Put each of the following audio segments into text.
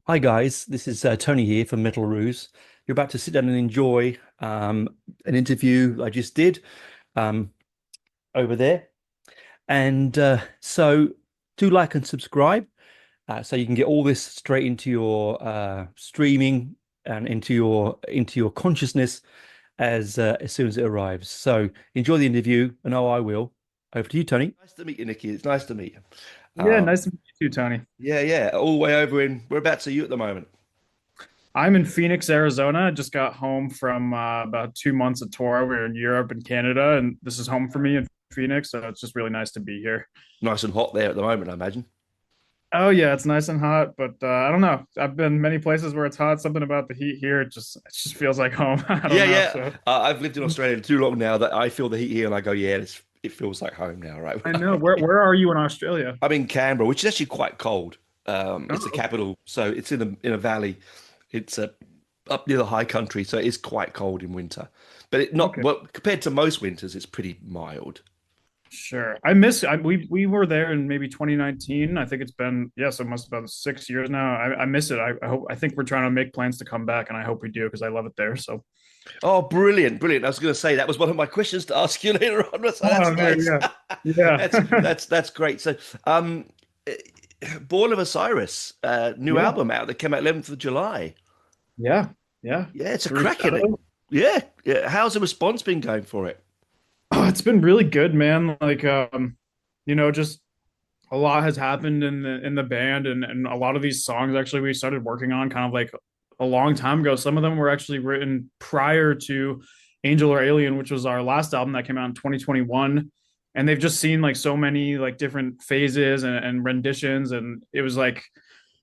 Hi guys, this is Tony here from Metal Roos. You're about to sit down and enjoy an interview I just did um, over there. And so do like and subscribe so you can get all this straight into your streaming and into your consciousness as soon as it arrives. So enjoy the interview, and I will. Over to you, Tony. Nice to meet you, Nikki. It's nice to meet you. Yeah, Um, nice to meet you too, Tony. yeah, all the way over in whereabouts are you at the moment? I'm in Phoenix, Arizona. I just got home from about 2 months of tour. We were in Europe and Canada, and this is home for me in Phoenix, so it's just really nice to be here. Nice and hot there at the moment, I imagine. Oh yeah, it's nice and hot, but I don't know. I've been many places where it's hot. Something about the heat here, it just feels like home. I don't Yeah, know. yeah. So I've lived in Australia too long now that I feel the heat here, and I go, yeah, it feels like home now, right? I know. Where are you in Australia? I'm in Canberra, which is actually quite cold. It's the Oh, capital, so it's in a valley. It's up near the high country, so it's quite cold in winter. But it not okay. well compared to most winters, it's pretty mild. Sure. We were there in maybe 2019. I think it's been, yes, it must have been 6 years now. I miss it. I think we're trying to make plans to come back, and I hope we do because I love it there. So Oh, brilliant, brilliant. I was going to say that was one of my questions to ask you later on. So that's oh, there, nice. yeah. Yeah. That's great. So, um, eh, Born of Osiris, new Yeah. album out that came out 11th of July. Yeah. Yeah. Yeah, it's a To reach cracking it. out. Yeah, yeah. How's the response been going for it? Oh, it's been really good, man. Just a lot has happened in the band, and a lot of these songs actually we started working on kind of like a long time ago. Some of them were actually written prior to Angel or Alien, which was our last album that came out in 2021. And they've just seen like so many like different phases and renditions, and it was like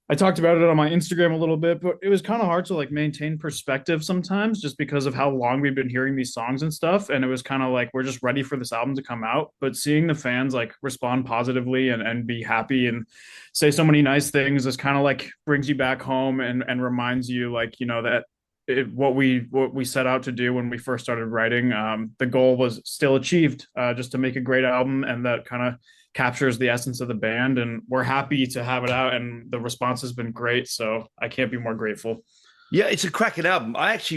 I talked about it on my Instagram a little bit, but it was kind of hard to like maintain perspective sometimes just because of how long we've been hearing these songs and stuff. And it was kind of like we're just ready for this album to come out. But seeing the fans like respond positively and be happy and say so many nice things is kind of like brings you back home and reminds you like, that what we set out to do when we first started writing, the goal was still achieved, just to make a great album, and that kind of captures the essence of the band, and we're happy to have it out, and the response has been great, so I can't be more grateful. Yeah, it's a cracking album. I was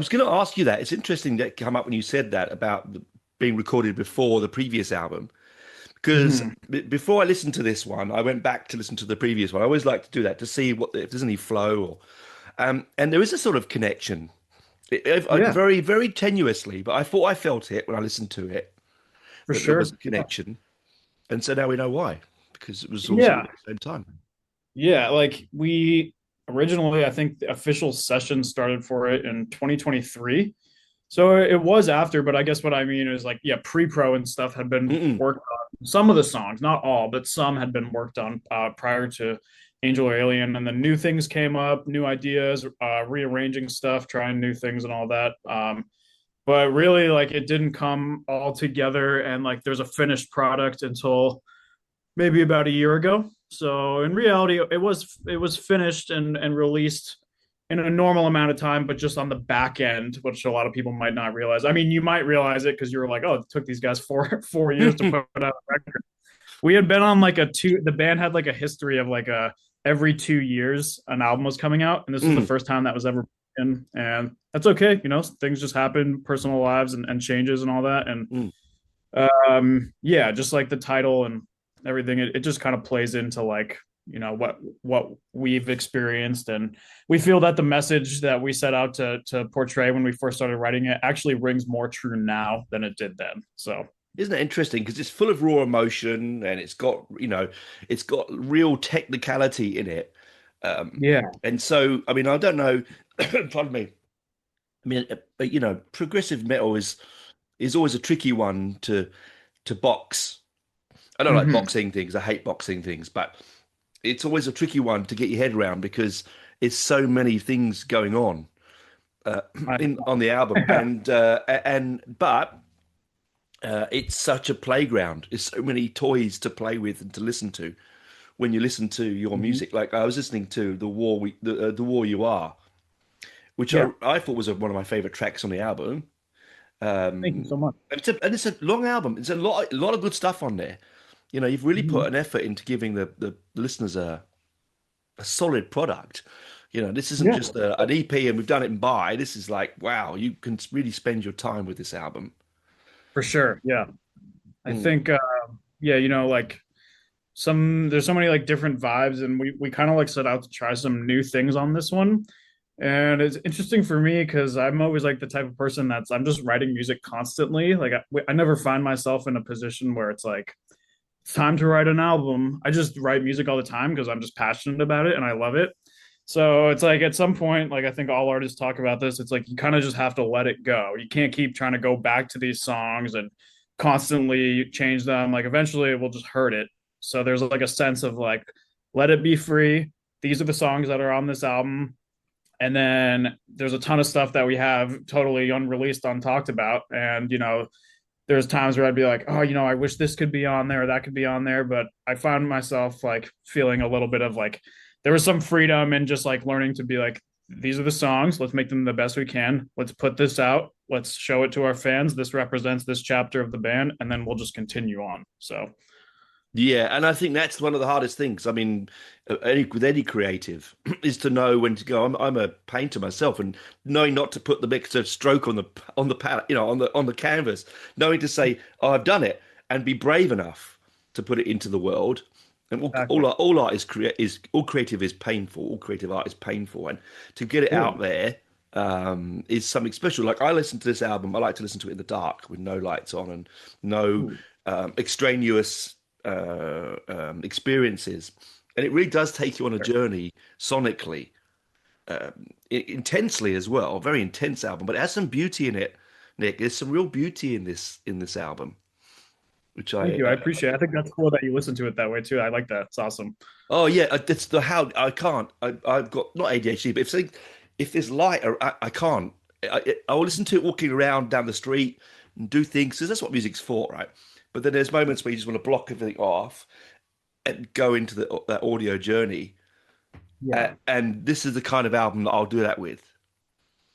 going to ask you that. It's interesting that come up when you said that about being recorded before the previous album. Because Mhm. before I listened to this one, I went back to listen to the previous one. I always like to do that to see what if there's any flow or and there is a sort of connection, Yeah, very very tenuously, but I thought I felt it when I listened to it for that there was sure. a connection, and so now we know why because it was all sort of Yeah, at the same time. yeah, like we originally, I think the official session started for it in 2023. So it was after, but I guess what I mean is like, yeah, pre-pro and stuff had been Mm-mm. worked on. Some of the songs, not all, but some had been worked on prior to Angel or Alien, and then new things came up, new ideas, rearranging stuff, trying new things and all that. But really, like, it didn't come all together, and like, there's a finished product until maybe about a year ago. So in reality, it was finished and released in a normal amount of time, but just on the back end, which a lot of people might not realize. I mean, you might realize it because you were like, "Oh, it took these guys four years to put out a record." We had been on like a two. The band had like a history of like a every 2 years an album was coming out, and this was the Mm. first time that was ever in. And that's okay, things just happen, personal lives and changes and all that. And Mm. yeah, just like the title and everything, it just kind of plays into like what we've experienced, and we feel that the message that we set out to portray when we first started writing it actually rings more true now than it did then. So Isn't it interesting? Because it's full of raw emotion and it's got real technicality in it. yeah. And so, I mean, I don't know, pardon me. I mean, progressive metal is always a tricky one to box. I don't like Hmm. boxing things. I hate boxing things, but it's always a tricky one to get your head around because it's so many things going on uh, I, in on the album, and but it's such a playground. There's so many toys to play with and to listen to when you listen to your Mhm. music. Like I was listening to the War You Are, which Yeah, I thought was one of my favorite tracks on the album. thank you Um, so much. and it's a long album. It's a lot of good stuff on there. You've really put Mhm. an effort into giving the listeners a solid product. You know, this isn't Yeah, just an EP and we've done it and buy. This is like, wow, you can really spend your time with this album. for sure. Yeah. I Mm. think yeah, like there's so many like different vibes, and we kind of like set out to try some new things on this one. And it's interesting for me because I'm always like the type of person I'm just writing music constantly. Like I never find myself in a position where it's like it's time to write an album. I just write music all the time because I'm just passionate about it and I love it. So it's like at some point, like I think all artists talk about this, it's like you kind of just have to let it go. You can't keep trying to go back to these songs and constantly change them. Like eventually it will just hurt it. So there's like a sense of like, let it be free. These are the songs that are on this album. And then there's a ton of stuff that we have totally unreleased, untalked about. And, there's times where I'd be like, oh, I wish this could be on there, or that could be on there. But I found myself like feeling a little bit of like there was some freedom in just like learning to be like, these are the songs. Let's make them the best we can. Let's put this out. Let's show it to our fans. This represents this chapter of the band, and then we'll just continue on. So Yeah, and I think that's one of the hardest things. I mean, with any creative, is to know when to go. I'm a painter myself, and knowing not to put the extra stroke on the palette, on the canvas, knowing to say, "Oh, I've done it," and be brave enough to put it into the world. And exactly. all art is all creative is painful. All creative art is painful, and to get it out Totally. there is something special. Like I listen to this album, I like to listen to it in the dark with no lights on and no Ooh, extraneous experiences, and it really does take you on a sure. journey sonically, intensely as well. A very intense album, but it has some beauty in it, Nick. There's some real beauty in this album, which Thank I you. I appreciate it. I think that's cool that you listen to it that way too. I like that. It's awesome. oh yeah, it's the how I can't. I've got not ADHD, but if there's light, I can't. I'll listen to it walking around down the street and do things because that's what music's for, right? But then there's moments where you just want to block everything off and go into that audio journey. Yeah. And this is the kind of album that I'll do that with.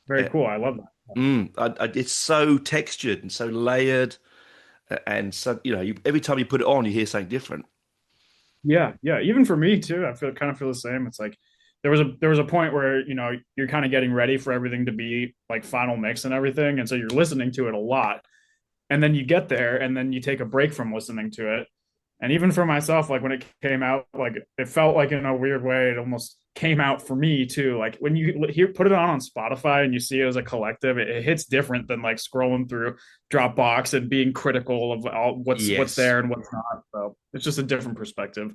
Very Uh, cool. I love that. it's so textured and so layered, and so every time you put it on, you hear something different. Yeah, yeah. Even for me too, I feel the same. It's like there was a point where you're kind of getting ready for everything to be like final mix and everything, and so you're listening to it a lot, and then you get there, and then you take a break from listening to it. And even for myself, like when it came out, like it felt like in a weird way, it almost came out for me too. Like when you put it on Spotify and you see it as a collective, it hits different than like scrolling through Dropbox and being critical of all what's Yes. there and what's not. So it's just a different perspective.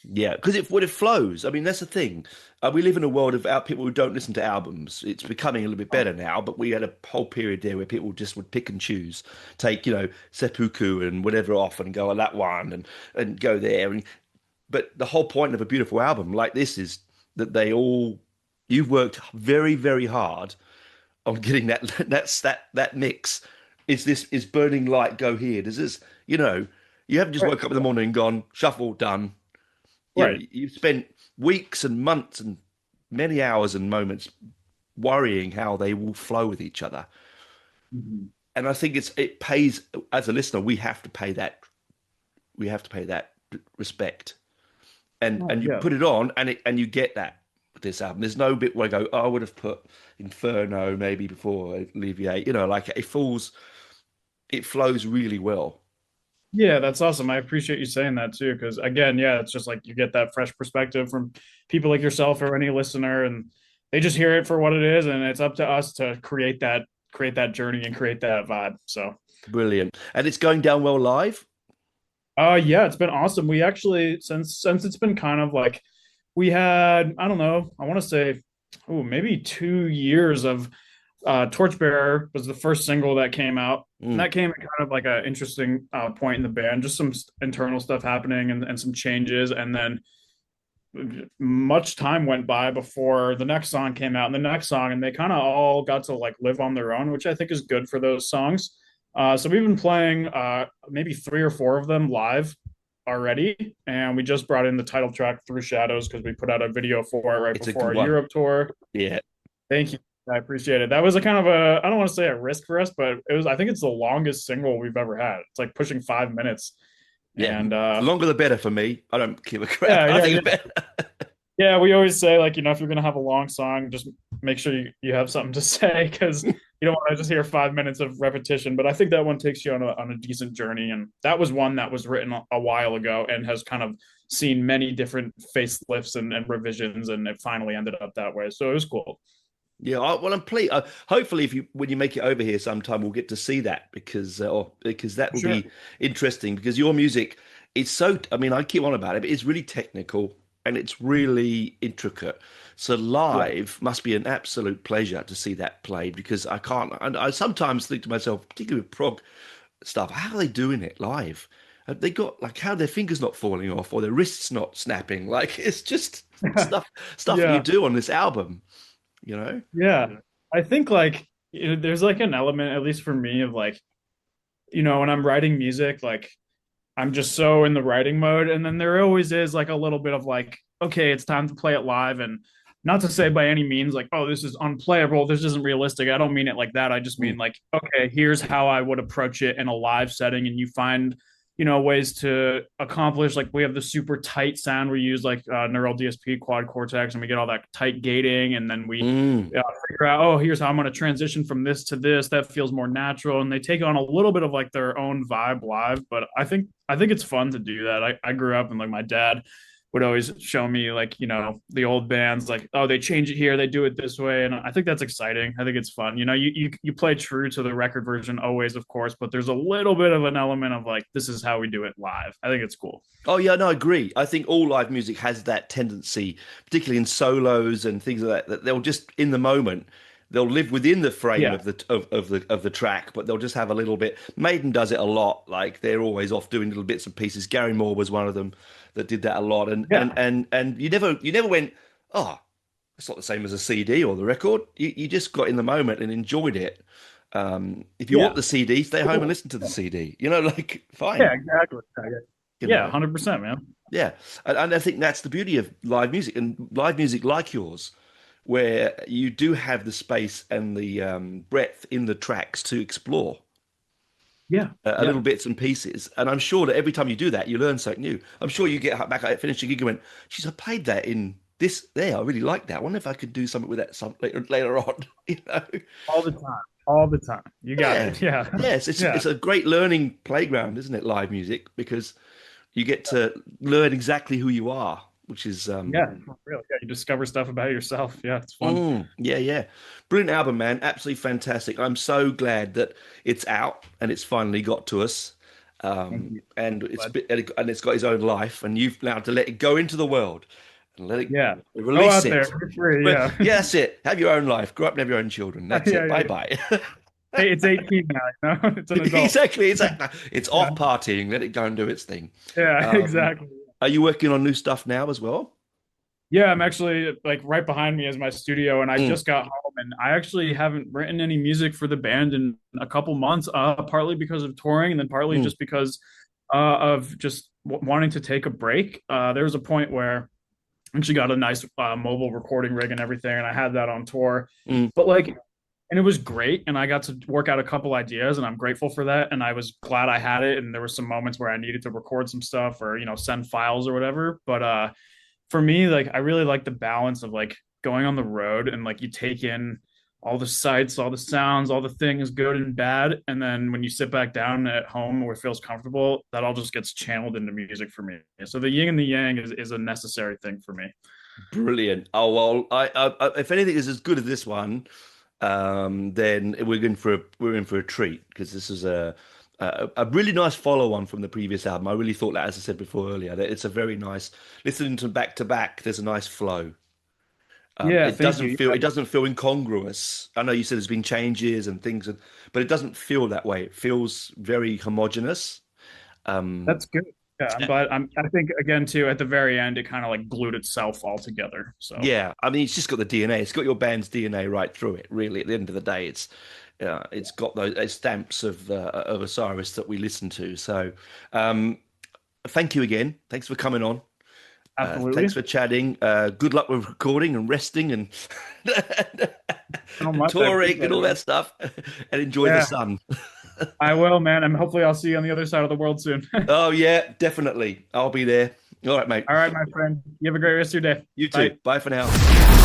Yeah, because when it flows, I mean, that's the thing. We live in a world of people who don't listen to albums. It's becoming a little bit better now, but we had a whole period there where people just would pick and choose, take, seppuku and whatever off and go on that one and go there. But the whole point of a beautiful album like this is that you've worked very, very hard on getting that mix. Is burning light go here? Does this, you haven't just Right. woke up in the morning and gone, shuffle, done. Right. You've spent weeks and months and many hours and moments worrying how they will flow with each other. Mhm. And I think it pays as a listener, we have to pay that respect. Oh, And you yeah. put it on and you get that with this album. There's no bit where I go, oh, I would have put Inferno maybe before Alleviate. Like it flows really well. Yeah, that's awesome. I appreciate you saying that too, because again, yeah, it's just like you get that fresh perspective from people like yourself or any listener, and they just hear it for what it is, and it's up to us to create that journey and create that vibe. So, Brilliant. And it's going down well live. yeah, it's been awesome. We actually since it's been kind of like we had, I don't know, I want to say, oh, maybe 2 years of Torchbearer was the first single that came out. And Mm. that came at kind of like an interesting point in the band, just some internal stuff happening and some changes. And then much time went by before the next song came out and the next song, and they kind of all got to like live on their own, which I think is good for those songs. So we've been playing maybe 3 or 4 of them live already, and we just brought in the title track "Through Shadows" because we put out a video for it right It's a before good our one. Europe tour. Yeah. Thank you. I appreciate it. That was a kind of a, I don't want to say a risk for us, but I think it's the longest single we've ever had. It's like pushing 5 minutes. Yeah, And the longer the better for me. I don't give a crap. yeah, I yeah, think yeah. it's better. Yeah, we always say like, if you're gonna have a long song, just make sure you have something to say because you don't want to just hear 5 minutes of repetition. But I think that one takes you on a decent journey, and that was one that was written a while ago and has kind of seen many different facelifts and revisions, and it finally ended up that way. So it was cool. Yeah, well, I'm pleased. Hopefully, if you when you make it over here sometime, we'll get to see that because that will Sure. be interesting. Because your music, it's so. I mean, I keep on about it, but it's really technical and it's really intricate. So Yeah. live must be an absolute pleasure to see that played because I can't. And I sometimes think to myself, particularly with prog stuff, how are they doing it live? Have they got like how their fingers not falling off or their wrists not snapping? Like it's just stuff that you Yeah. do on this album, you know? Yeah. I think like there's like an element, at least for me, of like, when I'm writing music, like I'm just so in the writing mode. And then there always is like a little bit of like, okay, it's time to play it live. And not to say by any means like, oh, this is unplayable. This isn't realistic. I don't mean it like that. I just mean Mm. like, okay, here's how I would approach it in a live setting. And you find, ways to accomplish like we have the super tight sound. We use like neural DSP, quad cortex, and we get all that tight gating. And then we Mm. figure out, oh, here's how I'm going to transition from this to this. That feels more natural, and they take on a little bit of like their own vibe live. But I think it's fun to do that. I grew up and like my dad would always show me like the old bands like, oh, they change it here, they do it this way, and I think that's exciting. I think it's fun. You play true to the record version always, of course, but there's a little bit of an element of like this is how we do it live. I think it's cool. Oh yeah, no, I agree. I think all live music has that tendency, particularly in solos and things like that, that they'll just in the moment they'll live within the frame Yeah, of the track, but they'll just have a little bit. Maiden does it a lot. Like they're always off doing little bits and pieces. Gary Moore was one of them that did that a lot. And and yeah, and and you never went, oh, it's not the same as a CD or the record. You just got in the moment and enjoyed it. If you want yeah, the CD, stay home and cool. listen to the CD. You know, like Yeah, fine. exactly. You Yeah, know. 100%, man. Yeah, and I think that's the beauty of live music and live music like yours, where you do have the space and the breadth in the tracks to explore Yeah, a little yeah. bits and pieces. And I'm sure that every time you do that, you learn something new. I'm sure you get back at finish a gig and went, "Geez, I played that in this there. I really like that. I wonder if I could do something with that some later on." You know? All the time. All the time. You got Yeah, it. Yeah. yes. It's Yeah. it's a great learning playground, isn't it? Live music because you get to learn exactly who you are, which is Yeah. For real. Yeah. You discover stuff about yourself. Yeah. It's fun. Yeah, yeah. Brilliant album, man. Absolutely fantastic. I'm so glad that it's out and it's finally got to us. Thank you. And But and it's got its own life, and you've now to let it go into the world and let it yeah. Go release out there. it. Be free. But Yeah. yeah, that's it. Have your own life. Grow up and have your own children. Yeah. That's Yeah. it. Bye Yeah. bye. Hey, it's 18 now, It's an adult. Exactly. It's Yeah. off partying. Let it go and do its thing. Yeah. Um, Exactly. are you working on new stuff now as well? Yeah. I'm actually like right behind me is my studio, and I Mm, just got home, and I actually haven't written any music for the band in a couple months, partly because of touring, and then partly mm, just because of just wanting to take a break. There was a point where and she got a nice mobile recording rig and everything, and I had that on tour. mm. But like, and it was great, and I got to work out a couple ideas, and I'm grateful for that. And I was glad I had it. And there were some moments where I needed to record some stuff or send files or whatever. But for me, like, I really like the balance of like going on the road and like you take in all the sights, all the sounds, all the things, good and bad. And then when you sit back down at home where it feels comfortable, that all just gets channeled into music for me. So the yin and the yang is a necessary thing for me. Brilliant. Oh well, if anything is as good as this one, then we're in for a treat because this is a really nice follow on from the previous album. I really thought that, as I said before earlier, that it's a very nice listening to back to back. There's a nice flow. Yeah, thank you. It doesn't feel incongruous. I know you said there's been changes and things, but it doesn't feel that way. It feels very homogenous. Um, That's good. Yeah, I'm glad. I think again too at the very end it kind of like glued itself all together. So Yeah, I mean, it's just got the DNA. It's got your band's DNA right through it. Really, at the end of the day, it's got those stamps of Osiris that we listen to. So, um, thank you again. Thanks for coming on. Thanks absolutely. for chatting. Good luck with recording and resting and So much. I touring appreciate and it, all man. that stuff. And enjoy the Yeah, sun. I will, man. And hopefully I'll see you on the other side of the world soon. Oh yeah, definitely. I'll be there. All right, mate. All right, my friend. You have a great rest of your day. You too. Bye. Bye for now.